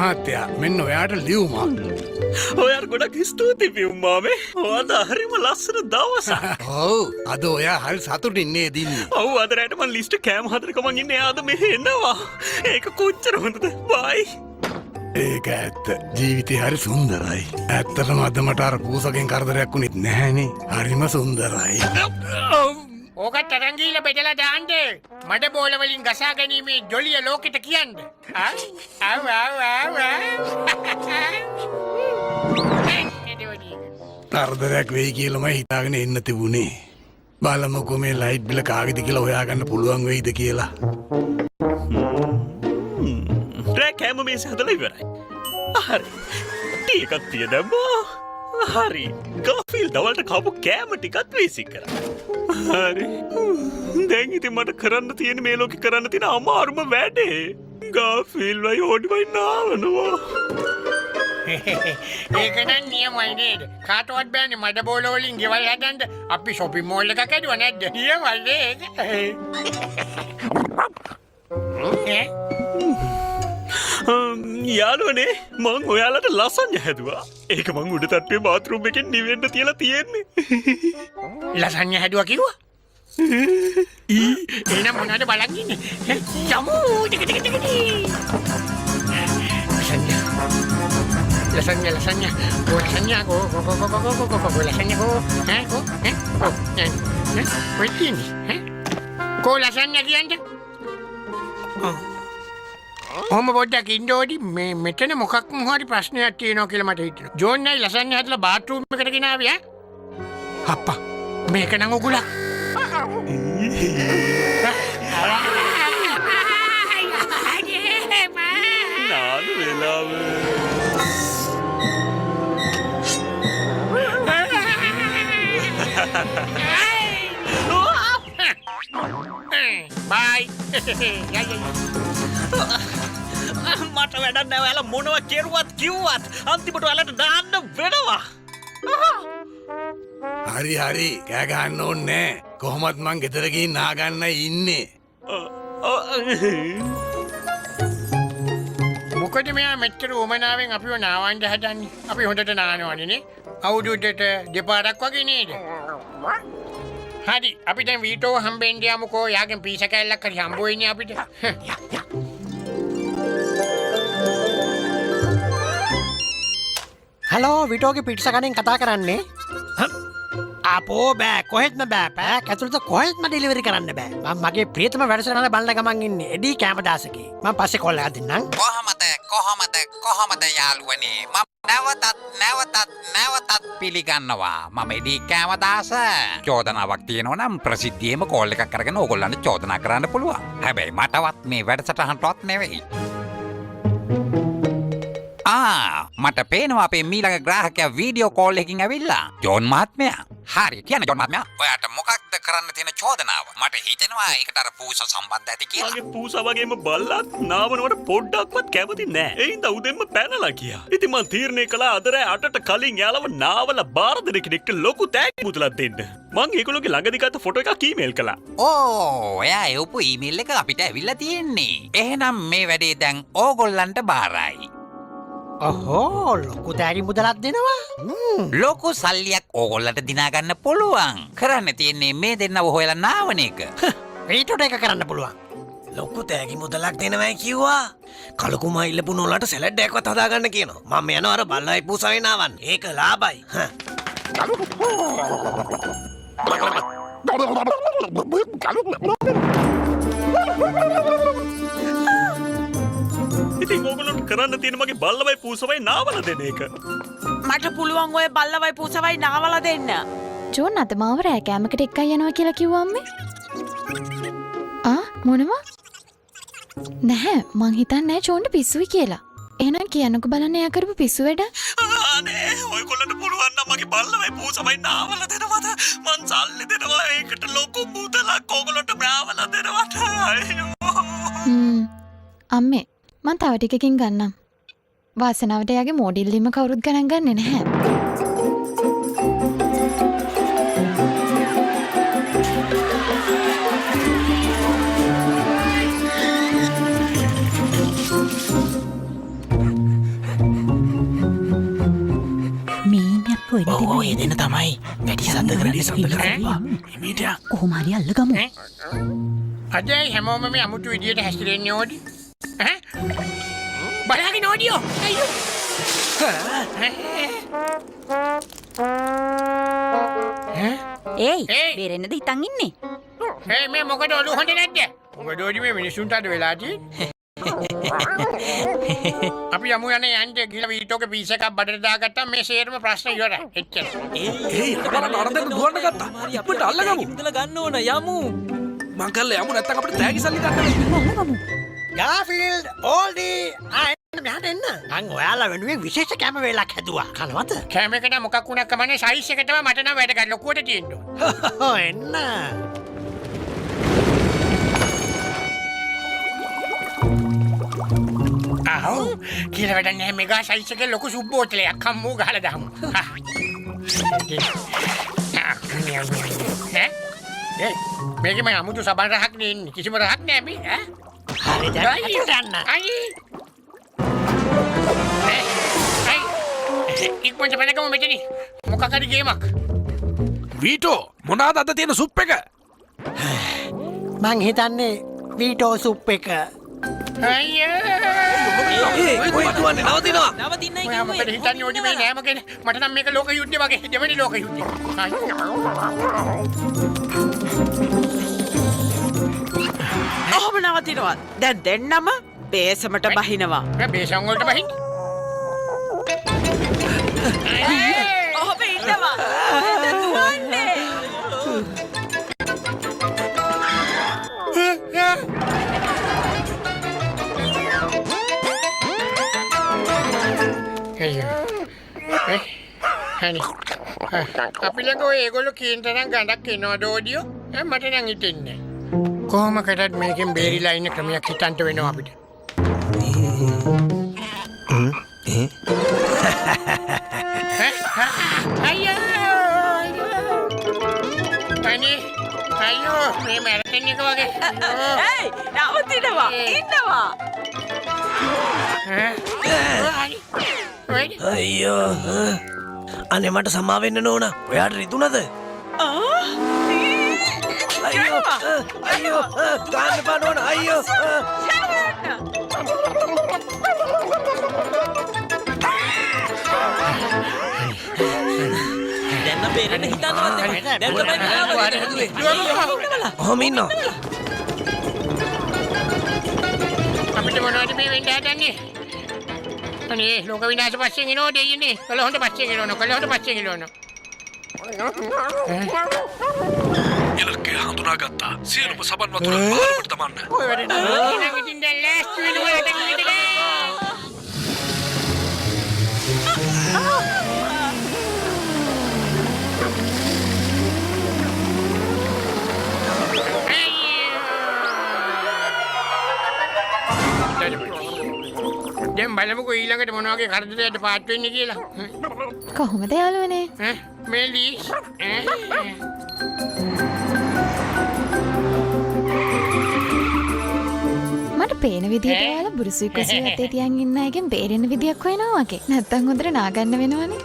මහත්තයා මෙන්න ඔයාට ලියුමක්. ඔයාට ගොඩක් ස්තුතියි පියුම්මාමේ. ඔයාද හරිම ලස්සන දවසක්. ඔව් අද ඔයා හරි සතුටින් නේද ඉන්නේ? ඔව් අද රැට මං ලිස්ට් කෑම හදනක මං ඉන්නේ. ආද මෙහෙ එනවා. ඒක කොච්චර හොඳද? බයි. ඒක ඇත්ත. ජීවිතේ හරි සුන්දරයි. ඇත්තටම අද මට අර පූසකෙන් කරදරයක් වුණෙත් නැහනේ. හරිම සුන්දරයි. ඕකට තරංගීල බෙදලා දාන්න. මඩ බෝල වලින් ගසා ගැනීමේ ජොලිය ලෝකෙට කියන්න. ආව්. කරදරයක් වෙයි කියලාම හිතාගෙන එන්න තිබුණේ. බලමුකෝ මේ ලයිට් බිල කාගෙද කියලා හොයාගන්න පුළුවන් වෙයිද කියලා. රෑ කෑම මේස හදලා ඉවරයි. හරි. ටිකක් තියදම්මෝ. හරි. ගාෆිල් දවල්ට කවපු කෑම ටිකත් වේසි කරා. හරි. දැන් ඉතින් මට කරන්න තියෙන මේ ලෝකේ කරන්න තියෙන අමාරුම වැඩේ ගාෆිල් වයි ඕඩිවයි නාවනවා. ඒක නම් නියමයි නේද? කාටවත් බෑනේ මඩ බෝල වලින් ගෙවල් හදන්න. අපි shopping mall එකක් හදුවා නැද්ද? නියමයි නේද? යාළුවනේ මං ඔයාලට ලසඤ්ඤ හැදුවා. ඒක මං උඩ තට්ටුවේ බාත්රූම් එකෙන් නිවෙන්න තියලා තියෙන්නේ. ලසඤ්ඤ හැදුවා කිව්වා? එහෙනම් මොනවද බලන් ඉන්නේ? යමු ටික. Lasagna. Go lasagna, go. Lasagna, go. Go. Wait in. Go lasagna කියන්න. ඔහොම පොඩ්ඩක් ඉන්න ඕඩි. මෙතන මොකක් හරි ප්‍රශ්නයක් තියෙනවා කියලා මට හිතෙනවා. ජෝන් නයි lasagna හදලා බාත්රූම් එකට ගෙනාවේ ඈ. අප්පා මේක නම් උගුලක්. නාන වෙලාව. බයි. මට වැඩක් නෑ. ඔයාලා මොනවා කෙරුවත් කිව්වත් අන්තිමට ඔයාලට දාන්න වෙනවා. හරි කෑ ගන්න ඕනේ නෑ. කොහොමත් මං ගෙදර ගිහින් නාගන්නයි ඉන්නේ. මොකද මෙයා මෙච්චර උමනාවෙන් අපිව නාවන්න හදන්නේ? අපි හොඳට නානවනේ නේ. අවුරුද්දට දෙපාරක් වගේ නේද? හරි අපි දැන් වීටෝ හම්බෙන්න යමුකෝ. යාගෙන් පීස කැල්ලක් හරි හම්බ වෙන්නේ අපිට. හලෝ විටෝගේ පිට්ස කණෙන් කතා කරන්නේ. අපෝ බෑ කොහෙත්ම බෑ. පැයක් ඇතුළත කොහෙත්ම ඩෙලිවරි කරන්න බෑ. මම මගේ ප්‍රියතම වැඩසටහන බලන ගමන් ඉන්නේ එඩී කැමදාසගේ. මම පස්සේ කෝල් එකක් දෙන්නම්. කොහමද යාළුවනේ? මම නැවතත් පිළිගන්නවා. මම එඩී කැමදාස. චෝදනාවක් තියෙනවා නම් ප්‍රසිද්ධියේම කෝල් එකක් අරගෙන ඕගොල්ලන්ට චෝදනා කරන්න පුළුවන්. හැබැයි මටවත් මේ වැඩසටහනටවත් නෙවෙයි. මට පේනවා අපේ මීළඟ ග්‍රාහකයා වීඩියෝ කෝල් එකකින් ඇවිල්ලා. ජෝන් මහත්මයා. හරි කියන්න ජෝන් මහත්මයා. ඔයාට මොකක්ද කරන්න තියෙන චෝදනාව? මට හිතෙනවා ඒකට අර පූස සම්බන්ධ ඇති කියලා. මගේ පූසා වගේම බල්ලත් නාවනවට පොඩ්ඩක්වත් කැමති නෑ. ඒ හින්දා උදෙන්ම පැනලා ගියා. ඉතින් මං තීරණය කළා අද රෑ 8ට කලින් යාළව නාවල බාර දෙන කෙනෙක්ට ලොකු තෑගි මුදලක් දෙන්න. මං ඒගොල්ලෝගේ ළඟදී ගත්ත ෆොටෝ එකක් ඊමේල් කළා. එයා එවපු ඊමේල් එක අපිට ඇවිල්ලා තියෙන්නේ. එහෙනම් මේ වැඩේ දැන් ඕගොල්ලන්ට බාරයි. ඔහෝ ලොකු තෑගි මුදලක් දෙනවා. ලොකු සල්ලියක් ඕගොල්ලන්ට දිනාගන්න පුළුවන්. කරන්න තියෙන්නේ මේ දෙන්නව හොයලා නාවන එක. වීටෝට එක කරන්න පුළුවන්. ලොකු තෑගි මුදලක් දෙනවයි කිව්වා. කලකුමා ඉල්ලපු නෝලට සැලඩ් එකක්වත් හදාගන්න කියනවා. මම යනවා අර බල්ලයි පූසාවේ නාවන්න. ඒක ලාභයි. ඉතින් ඕගොල්ලන්ට කරන්න තියෙන මගේ බල්ලවයි පූසවයි නාවල දෙන එක. මට පුළුවන් ඔය බල්ලවයි පූසවයි නාවලා දෙන්න. ජෝන් අද මාව රෑ කෑමකට එක්කයි යනවා කියලා කිව්වා අම්මේ. මොනවා? නැහැ මං හිතන්නේ ජෝන්ට පිස්සුයි කියලා. එහෙනම් කියන්නකෝ බලන්න එයා කරපු පිස්සු වැඩ. අනේ ඔයගොල්ලන්ට පුළුවන් නම් මගේ බල්ලවයි පූසවයි නාවල දෙනවද? මං සල්ලි දෙනවා ඒකට ලොකු මුදලක් ඕගොල්ලන්ට නාවල දෙනවට. අම්මේ මං තව ටිකකින් ගන්නම්. වාසනාවට යාගේ මොඩිල්ලිම කවුරුත් ගණන් ගන්නේ නැහැ. ඔව් ඒ දෙන්න තමයි වැඩි සද්ද කරන්න කොහොම හරි අල්ලගමු අදයි හැමෝම මේ අමුතු විදියට හැසිරෙන්නේ ඕඩි බලගෙන ඕඩියෝ අයියෝ ඒයි ඒයි. බේරෙන්නද හිතන් ඉන්නේ මේ මොකද ඔලු හොඳ නැද්ද මොකද ඕඩි මේ මිනිස්සුන්ට අද වෙලා තියෙන්නේ අපි යමු යන්නේ යන්නේ ගිහලා වීටෝක පීස් එකක් බඩට දාගත්තාම මේ සේරම ප්‍රශ්න ඉවරයි එච්චර ඒ බලන්න අරදෙන්න දුවන්න ගත්තා ඉක්මනට අල්ලගමු ඉඳලා ගන්න ඕන යමු මං කල්ලා යමු නැත්තම් අපිට තෑගි සල්ලි ගන්න ගාෆිල්ඩ් ඕල්ඩි ආ මෙහාට එන්න මං ඔයාලා වෙනුවෙන් විශේෂ කැම වේලක් හැදුවා කනවද කෑම එකට මොකක් වුණා කමන්නේ සයිස් එක තමයි මට නම් වැඩ ගන්න ලොකුවට තියෙන්න ඕන එන්න ආව් කියලා වැඩ නැහැ මෙගා සයිස් එකේ ලොකු සුප් බෝතලයක් හම්බු ගහලා දාමු ඈ මේකේ මම අමුතු සබන් රහක් නේ ඉන්නේ කිසිම රහක් නෑ මේ ඈ හරි දැන් යන්න අයි ඉක්මනට බලගමු මෙතන මොකක් හරි ගේමක් වීටෝ මොනවාද අද තියෙන සුප් එක මං හිතන්නේ වීටෝ සුප් එක අයියෝ කොයි දුවන්නේ නවතිනවා ඔයා මොකද හිතන්නේ ඔඩි මේ නෑම කෙන මට නම් මේක ලෝක යුද්ධය වගේ දෙවෙනි ලෝක යුද්ධය ඔහොම නවතිනවා දැන් දෙන්නම බේසමට බහිනවා මේ බේසන් වලට බහින්න ඔහොම ඉන්නවා දුවන්නේ හනි අපි ළඟ ඔය ඒගොල්ලෝ කියන තරම් ගඳක් එනවද ඕඩියෝ මට නම් හිතෙන්නේ කොහොම කරත් මේකෙන් බේරිලා ඉන්න ක්‍රමයක් හිතන්න වෙනවා අපිට අයියෝ මේ මැරෙන්නේ එක වගේ ඒයි නවතිනවා ඉන්නවා අයියෝ අනේ මට සමා වෙන්න නෝන ඔයාට රිදුනද අයියෝ අයියෝ ගන්න එපා නෝන අයියෝ දැන් බේරෙන්න හිතන්නවත් දැන් තමයි ඔහොම ඉන්නවා අපිට මොනවද මේ වෙන්න හදන්නේ අනේ ලෝක විනාශ පස්සෙන් එනෝ දෙයිනේ කලහොන්ට පස්සෙන් එනෝ කලහොන්ට පස්සෙන් එනෝ ඉලක්කය හඳුනාගත්තා සියලුම සබන් වතුර පහළට දමන්න ඔය වැඩ නෑ ඉතින් දැන් ලෑස්ති වෙනවා දැන් බලමුකෝ ඊළඟට මොන වගේ කරදරයකට පාත් වෙන්නේ කියලා කොහොමද යාළුවනේ මේ ලීස් මට පේන විදිහට ඔයාලා බුරුසුයි කුසී අතේ තියන් ඉන්න එකෙන් බේරෙන්න විදියක් හොයනවා වගේ නැත්තම් හොඳට නාගන්න වෙනවනේ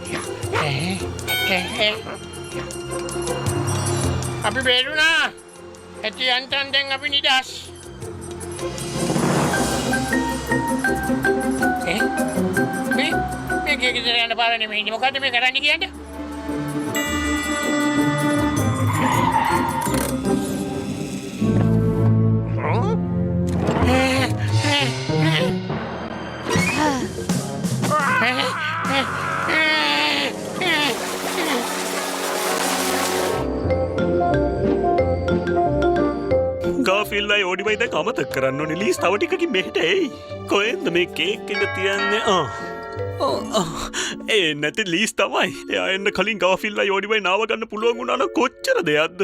අපි බේරුණා ඇති අන්තන් දැන් අපි නිදහස් මේ ගෙදර යන්න පාර නෙමෙයි මොකද්ද මේ කරන්නේ කියන්නේ ගාෆිල්ලයි ඕඩිවයිද කමතක් කරන්න ඕනේ ලීස් තව ටිකකින් මෙහෙට එයි කොහෙන්ද මේ කේක් එක තියන්නේ ඒ නැති ලීස් තමයි එයා එන්න කලින් ගාෆිල්ලයි ඕඩිවයි නාව ගන්න පුළුවන් වුණා නම් කොච්චර දෙයක්ද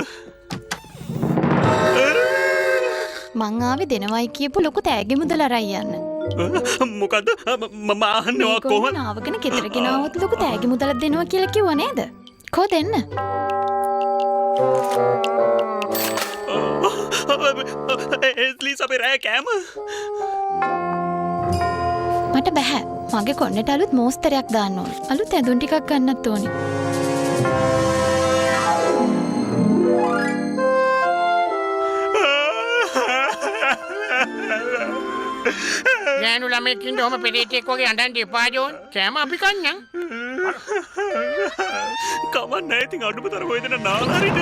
මං ආවේ දෙනවයි කියපු ලොකු තෑගි මුදල අරන් යන්න මොකද මම අහන්නේ කොහොමද නාවගෙන ගෙදර ගෙනාවොත් ලොකු තෑගි මුදලක් දෙනවා කියලා කිව්වා නේද කො දෙන්න ලීස් අපේ රෑ කෑම මට බැහැ මගේ කොන්නට අලුත් මෝස්තරයක් දාන්න ඕන අලුත් ඇඳුම් ටිකක් ගන්නත් ඕනේ ගෑනු ළමෙක්කින්ට හොම පෙරේතෙක් වගේ අඬන් දෙපා ජෝන් කෑම අපි කන්නම් කමන්න ඇතින් අඩුපතර හොයදන නාලාරිට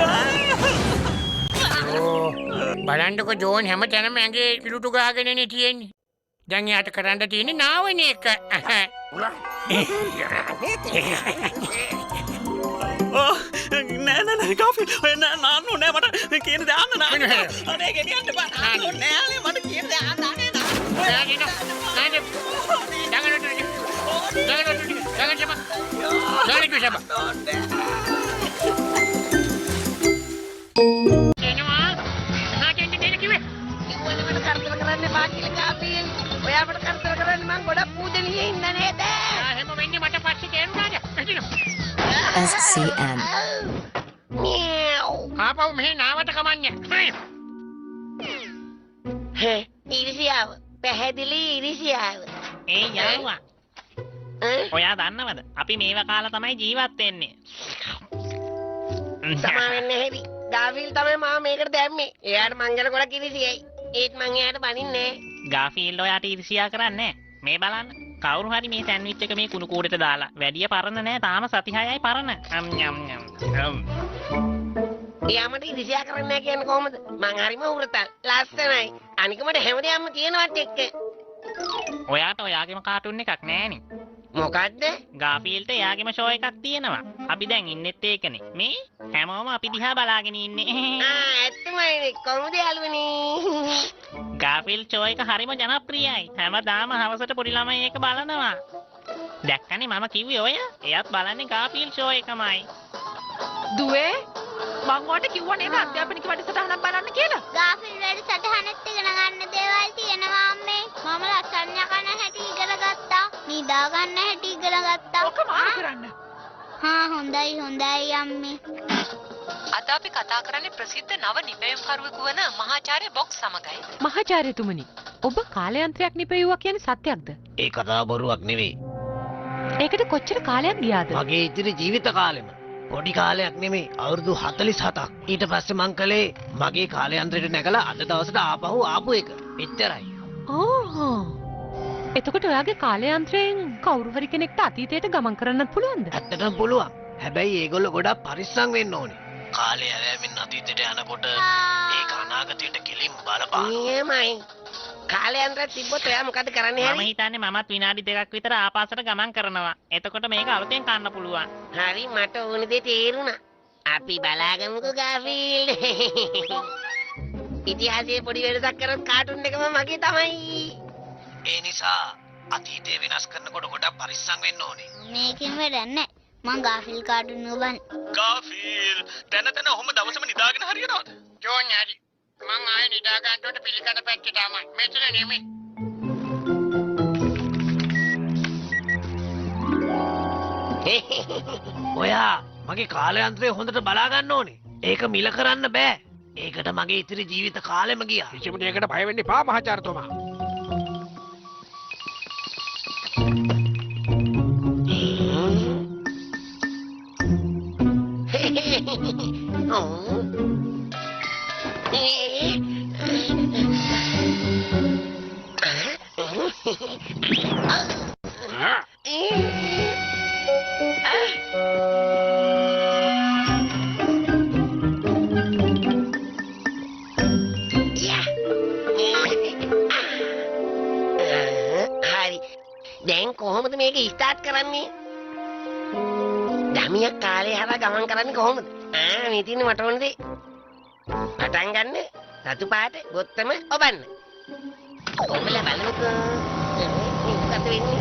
බලන්ඩක ජෝන් හැම තැනම ඇගේ පිළුටු ගාගෙනන තියෙන්නේ දැන් යාට කරන්න තියෙන නාවන එක නෑ කාෆි නාන්න නෑ මට කියන දාන්න නාන්න අනේ ගෙනියන්න බා නෑනේ මට කියන දාන්න ඔයාට කරතර කරන්න මං ගොඩක් පූජනීය ඉන්න නේද? එහෙම වෙන්නේ මට පස්සේ තේරුණාද? SCN ආපහු මෙහෙ නාවට කමන්නේ. ඉරිසියාව. පැහැදිලි ඉරිසියාව. ඒ යාළුවා ඔයා දන්නවද අපි මේව කාලා තමයි ජීවත් වෙන්නේ. සමා වෙන්න හැරි. ගාෆිල් තමයි මාව මේකට දැම්මේ. එයාට මංගල ගොඩක් ඉරිසියයි. ඒත් මං එයාට බනින්නේ නෑ. ගාෆීල්ඩ් ඔයාට ඊර්ෂ්‍යා කරන්නේ මේ බලන්න කවුරු හරි මේ සෑන්ඩ්විච් එක මේ කුණු කූඩේට දාලා වැඩිය පරණ නෑ තාම සති 6යි පරණ එයාමට ඉරිසියා කරන්නේ නෑ කියන්නේ කොහමද? මං හරිම උරතල්. ලස්සනයි. අනික මට හැමදේම තියෙනවත් එක්ක. ඔයාට ඔයාගේම කාටුන් එකක් නෑනේ. මොකද්ද? ගාෆීල්ට එයාගේම ෂෝ එකක් තියෙනවා. අපි දැන් ඉන්නෙත් ඒකනේ. මේ හැමෝම අපි දිහා බලාගෙන ඉන්නේ. ඇත්තමයි කොහොමද යාළුවනේ? ගාෆීල් ෂෝ එක හරිම ජනප්‍රියයි. හැමදාම හවසට පොඩි ළමයි ඒක බලනවා. දැක්කනේ මම කිව්වේ ඔය. එයාත් බලන්නේ ගාෆීල් ෂෝ එකමයි. දුවේ මං ඔයාලට කිව්වා නේද අධ්‍යාපනික වැඩසටහනක් බලන්න කියලා? ගාෆිල් වැඩසටහනෙත් ඉගෙන ගන්න දේවල් තියෙනවා අම්මේ. මම ලස්සන යකන හැටි ඉගෙන ගත්තා. නිදා ගන්න හැටි ඉගෙන ගත්තා. ඔක මාරු කරන්න. හොඳයි අම්මේ. අද අපි කතා කරන්නේ ප්‍රසිද්ධ නව නිපැයුම්කරුවෙකු වන මහාචාර්ය බොක්ස් සමගයි. මහාචාර්යතුමනි, ඔබ කාලයන්ත්‍රයක් නිපැයුවා කියන්නේ සත්‍යක්ද? ඒ කතාව බොරුවක් නෙවෙයි. ඒකට කොච්චර කාලයක් ගියාද? මගේ ඉතිරි ජීවිත කාලෙම. පොඩි කාලයක් නෙමෙයි අවුරුදු 47ක්. ඊට පස්සේ මං කළේ මගේ කාලයන්ත්‍රයට නැගලා අද දවසට ආපු එක. එච්චරයි. ඕහෝ. එතකොට ඔයාගේ කාලයන්ත්‍රයෙන් කවුරු හරි කෙනෙක්ට අතීතයට ගමන් කරන්නත් පුළුවන්ද? ඇත්තටම පුළුවන්. හැබැයි ඒගොල්ලෝ ගොඩක් පරිස්සම් වෙන්න ඕනේ. කාලය ඇවෑමෙන් අතීතයට යනකොට ඒක අනාගතයට කෙලින් බලපාන. එහෙමයි. කාලයන්ත්‍රයක් තිබ්බොත් ඔයා මොකද කරන්නේ මම හරි? හිතන්නේ මමත් විනාඩි 2ක් විතර ආපස්සට ගමන් කරනවා. එතකොට මේක අලුතෙන් කන්න පුළුවන්. හරි මට ඕන දේ තේරුණා. අපි බලාගමුකෝ ගාෆීල්ඩ්. ඉතිහාසයේ පොඩි වෙනසක් කරොත් කාටුන් එකම මගේ තමයි. ඒ නිසා අතීතය වෙනස් කරනකොට ගොඩක් පරිස්සම් වෙන්න ඕනේ. මේකෙන් වැඩක් නැහැ. මං ගාෆිල් කාටුන් නෝබන්. ගාෆීල් තැන ඔහොම දවසම නිදාගෙන හරියනවද? ජෝන් හරි. මං ආයේ නිදා ගන්නට පිළිකඩ පැත්තේ තමයි. මෙතන නෙමෙයි. ඔයා මගේ කාලයන්ත්‍රය හොඳට බලා ගන්න ඕනේ. ඒක මිල කරන්න බෑ. ඒකට මගේ ඉතිරි ජීවිත කාලෙම ගියා. කිසිම දෙයකට බය වෙන්න එපා මහාචාර්යතුමා. හරි. දැන් කොහොමද මේක ස්ටාර්ට් කරන්නේ? දමියක් කාලේ හරහා ගමන් කරන්නේ කොහොමද? මේ තියෙන මට ඕන දේ. පටන් ගන්න. රතු පාට බොත්තම ඔබන්න. ඔබලා බලමුකෝ. මොකද වෙන්නේ?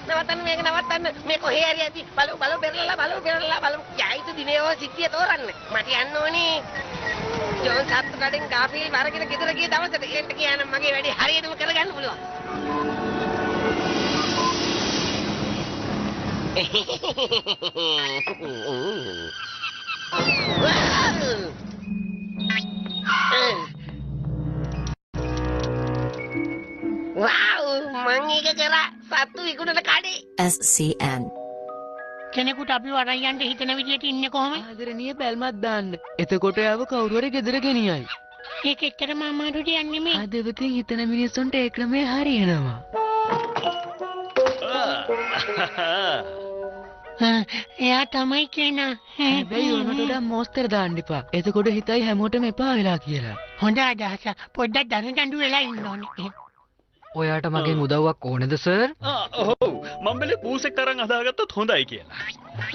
නවත්තන්න මේක නවත්තන්න. මේ කොහේ හරි ඇති. බලමු පෙරලලා බලමු. යයිතු දිනේ ඔය සිද්ධිය තෝරන්න. මට යන්න ඕනේ. ජෝන් සත්තු කඩෙන් ගාෆීල් වරගෙන ගෙදර ගිය දවසට එන්න කියනම් මගේ වැඩේ හරියටම කරගන්න පුළුවන්. වව් මං එක කරා සත්තු විකුණන කඩේ. SCN කෙනෙකුට අපි අරන් යන්න හිතන විදියට ඉන්නේ කොහොමද? ආදරණීය බැල්මක් දාන්න. එතකොට ආව කවුරු හරි ගෙදර ගෙනියයි. ඒක එච්චරම අමාරුට යන්නේ මේ. හදවතින් හිතන මිනිස්සුන්ට ඒ ක්‍රමය හරියනවා. එයා තමයි කියන. හැබැයි ඕනට වඩා මෝස්තර දාන්න එපා. එතකොට හිතයි හැමෝටම එපා වෙලා කියලා. හොඳ අදහස. පොඩ්ඩක් දරදඬු වෙලා ඉන්න ඕනේ. ඔයාට මගෙන් උදව්වක් ඕනේද සර්? ඔව් මම්බලේ පූසෙක් තරම් හදාගත්තොත් හොඳයි කියලා.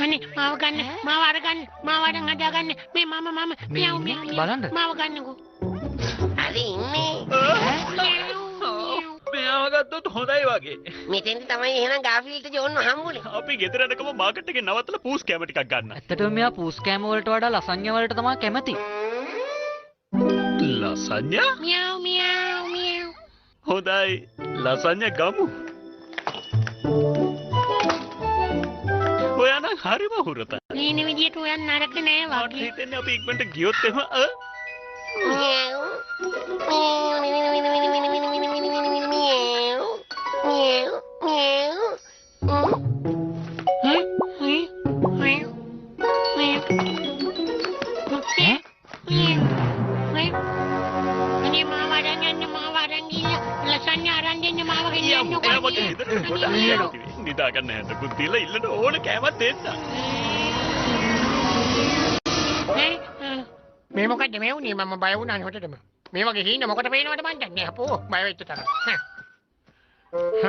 අනේ මාව ගන්න, මාව අරගන්න, මාව අරන් හදාගන්න. මේ මම මියව් බලන්න. මාව ගන්නකෝ. හරි ඉන්නේ. මෙයාව ගත්තොත් හොඳයි වගේ. මෙතෙන්දි තමයි එහෙනම් ගාෆීල්ට ජෝන්ව හම්බුනේ. අපි ගෙදර යනකම මාකට් එකේ නවත්තලා පූස් කැම ටිකක් ගන්න. ඇත්තටම මෙයා පූස් කෑම වලට වඩා ලසඤ්ඤ වලට තමයි කැමති. ලසඤ්ඤා? මියව් මියව් මියව්. හොඳයි. ලසඤ්ඤා ගමු. ඔයා නම් හරිම හුරතයි. මේ විදියට ඔයන් නරක නෑ මට වගේ. හිතෙන්නේ අපි ඉක්මනට ගියොත් එහෙම නිදාගන්න හැටකුත් දීලා ඉල්ලන ඕන කෑමක් දෙන්න. මේ මොකද්ද මේ වුනේ? මම බය වුණානේ හොටටම. මේ වගේ හීන මොකට පේනවද මන් දන්නේ. අපෝ බය වෙච්ච තරම්.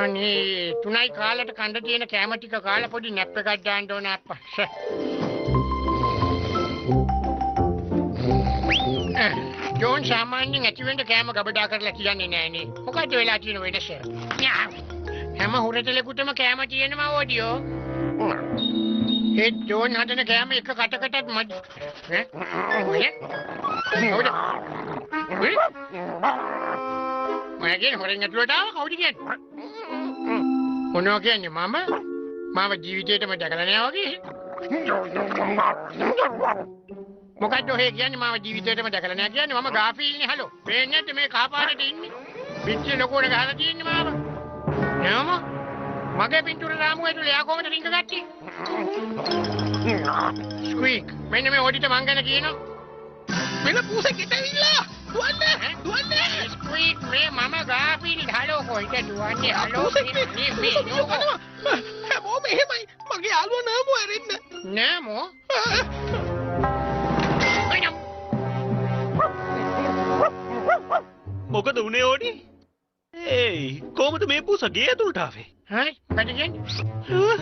අනේ 3යි කාලට කන්න තියෙන කෑම ටික කාලා පොඩි නැප් එකක් දාන්න ඕන අප්පා. ජෝන් සාමාන්‍යයෙන් ඇතිවෙන්න කෑම ගබඩා කරලා කියන්නේ නෑනේ. මොකද්ද වෙලා තියෙන වෙනස? හැම හුරතලෙකුටම කෑම තියෙනවා ඕඩියෝ. ඒ ජෝන් හදන කෑම එක කටකටත් මදි. මගේ හොරෙන් ඇතුළට ආව කවුද කියන්නේ? මොනවා කියන්නේ මම? මාව ජීවිතේටම දැකලා නෑ වගේ. මොකද්ද ඔහෙ කියන්නේ මාව ජීවිතේටම දැකලා නෑ කියන්නේ? මම ගාෆීල්නේ හලෝ. පේන්නේ නැද්ද මේ කහපාටට ඉන්නේ? පිටියේ ලොකෝට ගහලා තියෙන්නේ මාව. නෑම මගේ පින්තූර රාමුව ඇතුලේ යා කොහමද රින්ග ගත්තේ? ස්ක්වීක් මෙන්න මේ ඔඩිට මං ගැන කියනවා. මෙල පූසෙක් ඉතිවිලා. දුවන්නේ. ස්ක්වීක් මේ මම ගාෆීල් හලෝ කොයිද දුවන්නේ? හලෝ මේ නෝකෝ. හැමෝම එහෙමයි. මගේ යාළුවා නාමෝ ඇරෙන්න. නාමෝ? මොකද උනේ ඕඩි? ඒයි කොහමද මේ පූස ගේ ඇතුළට ආවේ? හරි මොකද කියන්නේ?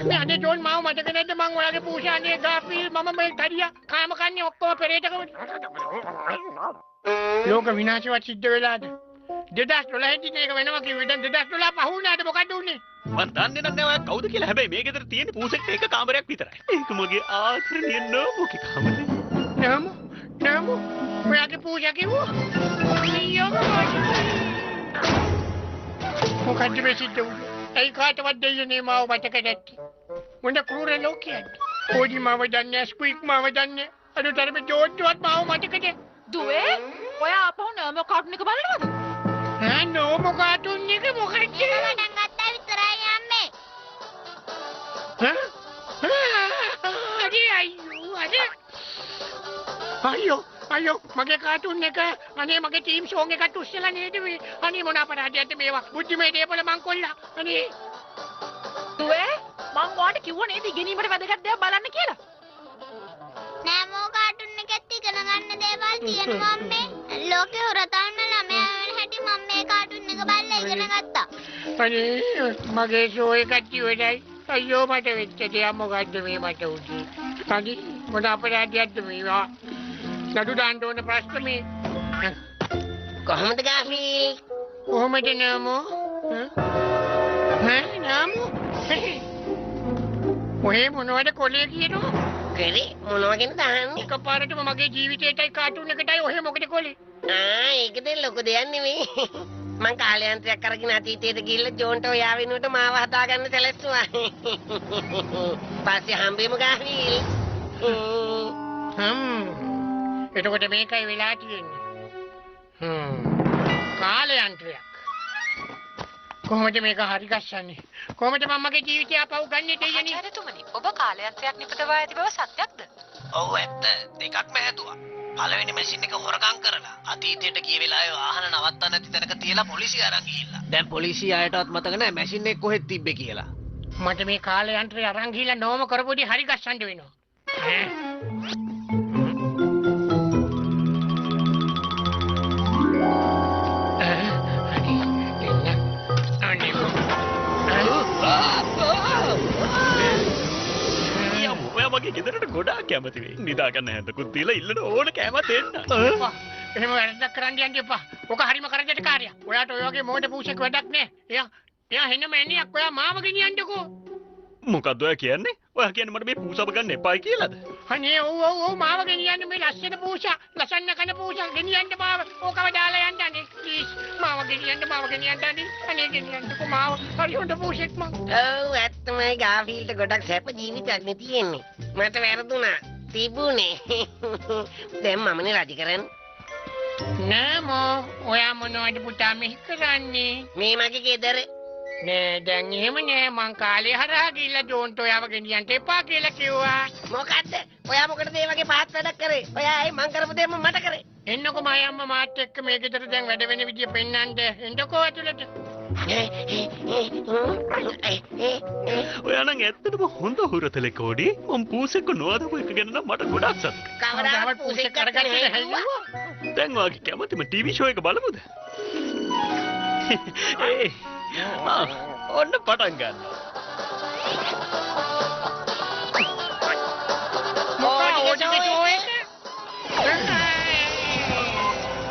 මේ අනේ ජෝන් මාව මතක නැද්ද මං ඔයාගේ පූෂානේ ගාෆීල් මම මේ කඩියා කාම කන්නේ ඔක්කොම පෙරේතකම. ලෝක විනාශවත් සිද්ධ වෙලාද? 2012 දී මේක වෙනවා කිව්වේ දැන් 2012 පහ වුණාට මොකද උනේ? මන් දන්නේ නැහැ ඔයා කවුද කියලා. හැබැයි මේ ගෙදර තියෙන පූසෙක්ට එක කාමරයක් විතරයි. ඒක මගේ ආදරණීය නෝමුගේ කාමරේ. නෝමු ඔයාගේ පූජා කිව්වා? අයියෝ මොකද්ද මේ සිද්ධ වුනේ? ඒ කාටවත් දෙන්නේ මාව මතක නැත්තේ. මොන ක්‍රූර ලෝකයක්. ඕඩි මාව දන්නේ ස්ක්වීක් මාව දන්නේ. අදතරම ජෝඩ්වත් මාව මතකද? දුවේ ඔයා ආපහු නෝමෝ කාටුන් එක බලනවද? නෝමෝ කාටුන් එක මොකක්ද? පටන් ගත්තා විතරයි අම්මේ. අයියෝ මගේ කාටුන් එක අනේ මගේ ටීම් සෝන් එකත් උස්සලා නේද මේ අනේ මොන අපරාධයක්ද මේවා බුද්ධිමය දේපල මං කොල්ලා අනේ දුවේ මං ඔයාට කිව්වා නේද ඉගෙනීමට වැදගත් දේවල් බලන්න කියලා. නෑමෝ කාටුන් එකත් ඉගෙන ගන්න දේවල් තියෙනවා අම්මේ. ලෝකේ හොරතන්න ළමයා වෙන හැටි මම මේ කාටුන් එක බලලා ඉගෙන ගත්තා. අනේ මගේ ෂෝ එකත් ඉවරයි. අයියෝ මට වෙච්ච දෙයක් මොකද්ද මේ මට උනේ? අනේ මොන අපරාධයක්ද මේවා? නඩු දාන්න ඕන ප්‍රශ්න මේ. කොහොමද ගාෆීල්? කොහොමද නමෝ? නමෝ? ඔහේ මොනවද කොලේ කියනවා? කරේ මොනවගෙන දාන්නේ? එකපාරටම මගේ ජීවිතේටයි කාටුන් එකටයි ඔහේ මොකද කොලේ? ඒකද ලොකු දෙයක් නෙමෙයි. මං කාලයන්ත්‍රයක් අරගෙන අතීතයට ගිහිල්ලා ජෝන්ට ඔයා වෙනුවට මාව හදාගන්න සැලැස්සුවා. පස්සේ හම්බෙමු ගාෆීල්. එතකොට මේකයි වෙලා තියෙන්නේ. කාලයන්ත්‍රයක්. කොහොමද මේක හරි ගස්සන්නේ? කොහොමද මමගේ ජීවිතය අපව ගන්නේ දෙයනේ? ආචාර්යතුමනි ඔබ කාලයන්ත්‍රයක් නිපදවා ඇති බව සත්‍යක්ද? ඔව් ඇත්ත. දෙකක්ම හැදුවා. පළවෙනි මැෂින් එක හොරකම් කරලා අතීතයට ගිය වෙලාවේ වාහන නවත්තන්න නැති තැනක තියලා පොලිසිය අරන් ගිහිල්ලා. දැන් පොලිසිය අයටවත් මතක නැහැ මැෂින් එක කොහෙද තිබ්බේ කියලා. මට මේ කාලේ යන්ත්‍රය අරන් ගිහිල්ලා නෝම කරපොඩි හරි ගස්සන්න වෙනවා. ඔයා මගේ ගෙදරට ගොඩාක් කැමති වෙයි. නිදාගන්න හැන්දකුත් තියලා ඉල්ලන ඕන කෑමක් දෙන්න. එහෙම වැරද්දක් කරන්න යන්න එපා. ඔක හරිම කරදරට කාර්යයක්. ඔයාට ඔය වගේ මොඩ පූසෙක් වැඩක් නෑ. එයා හෙන්නම ඇණියක් ඔයා මාව ගෙනියන්නකෝ. මොකද්ද ඔයා කියන්නේ? ඔයා කියන්නේ මට මේ පූසව ගන්න එපායි කියලාද? අනේ ඔව් මාව ගෙනියන්න මේ ලස්සන පූසා. ලස්සන කන පූසා ගෙනියන්න මාව. ඕකව දාලා යන්න අනේ. ප්ලීස් මාව ගෙනියන්න අනේ. අනේ ගෙනියන්නකෝ මාව. හරි හොඳ පූසෙක් මං. ඔව් ඇත්තමයි ගාෆීල්ට ගොඩක් සැප ජීවිතයක් නේ තියෙන්නේ. මට වැරදුනා. තිබුණේ. දැන් මමනේ රජ කරන්නේ. නෑමෝ ඔයා මොනවද පුතා මෙහි කරන්නේ? මේ මගේ ගෙදර. නෑ දැන් එහෙම නෑ මං කාලේ හරහා ගිහිල්ලා ජෝන්ට ඔයාව ගෙනියන්න එපා කියලා කිව්වා. මොකද්ද? ඔයා මොකටද මේ වගේ පහත් වැඩක් කරේ? ඔයා ඇයි මං කරපු දේ මට කරේ? එන්නකෝ මයි අම්මා මාත් එක්ක මේ ගෙදර දැන් වැඩ වෙන විදිය පෙන්නන්න. එන්නකෝ ඇතුළට. ඔයා නම් ඇත්තටම හොඳ හුරතලෙක් ඕඩි. මම පූසෙක්ව නොඅදපු එක ගැන නම් මට ගොඩක් සතුටුයි. කවදාවත් පූසෙක් කරගත්තේ නැහැ. දැන් වාගේ කැමතිම ටීවී ෂෝ එක බලමුද? ඒ ඔන්න පටන් ගන්න.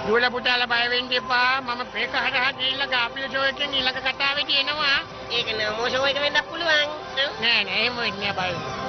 දුවලා පුතාලා බය වෙන්න එපා. මම මේක හරහා ගිහිල්ලා ගාපිල ෂෝ එකෙන් ඊළඟ කතාවේ තියෙනවා. ඒක නෑ මොෂෝ එක වෙන්නත් පුළුවන්. නෑ එහෙම වෙන්නේ නෑ බය.